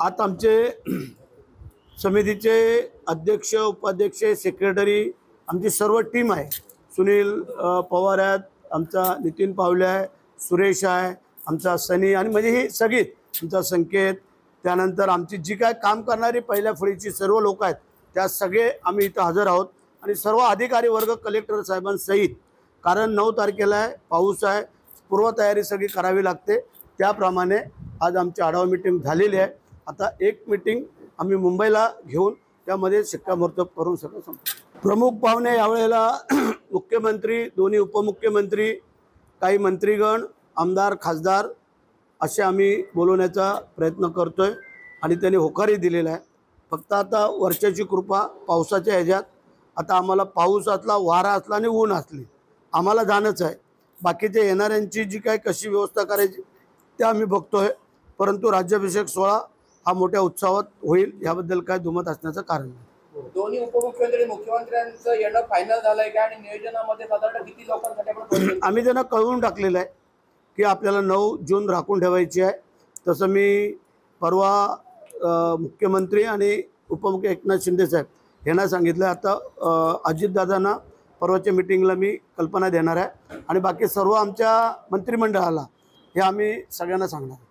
आता आमचे समितीचे अध्यक्ष, उपाध्यक्ष, सेक्रेटरी आमची सर्व टीम आहे। सुनील पवार आहेत, आमचा नितीन पावले आहे, सुरेश आहे, आमचा सनी आणि म्हणजे ही सगळी आमचा संकेत, त्यानंतर आमची जी काय काम करणारी पहिल्या फळीची सर्व लोक आहेत त्या सगळे आम्ही इथं हजर आहोत आणि सर्व अधिकारी वर्ग कलेक्टर साहेबांसहित, कारण 9 तारखेला आहे, पाऊस आहे, पूर्वतयारी सगळी करावी लागते। त्याप्रमाणे आज आमची आढावा मीटिंग झालेली आहे। आता एक मीटिंग आम्ही मुंबईला घेऊन त्यामध्ये शिक्कामोर्तब करून सगळं संपवू। प्रमुख पाहुणे यावेळेला मुख्यमंत्री, दोन्ही उपमुख्यमंत्री, काही मंत्रीगण, आमदार, खासदार असे आम्ही बोलवण्याचा प्रयत्न करतोय आणि त्यांनी होकारही दिलेला आहे। फक्त आता वर्षाची कृपा पावसाच्या ह्याच्यात आता आम्हाला पाऊस असला, वारा असला आणि ऊन असली आम्हाला जाणंच आहे। बाकीचे येणाऱ्यांची जी काय कशी व्यवस्था करायची ते आम्ही बघतोय, परंतु राज्याभिषेक सोहळा हा मोठ्या उत्साहात होईल याबद्दल काय दुमत असण्याचं कारण नाही। दोन्ही उपमुख्यमंत्री मुख्यमंत्र्यांचं येणं फायनल झालंय का आणि नियोजनामध्ये साधारण किती लोकांसाठी आपण आम्ही त्यांना कळवून टाकलेलं आहे की आपल्याला 9 जून राखून ठेवायची आहे। तसं मी परवा मुख्यमंत्री आणि उपमुख्य एकनाथ शिंदे साहेब यांना सांगितलं। आता अजितदादांना परवाच्या मीटिंगला मी कल्पना देणार आहे आणि बाकी सर्व आमच्या मंत्रिमंडळाला हे आम्ही सगळ्यांना सांगणार।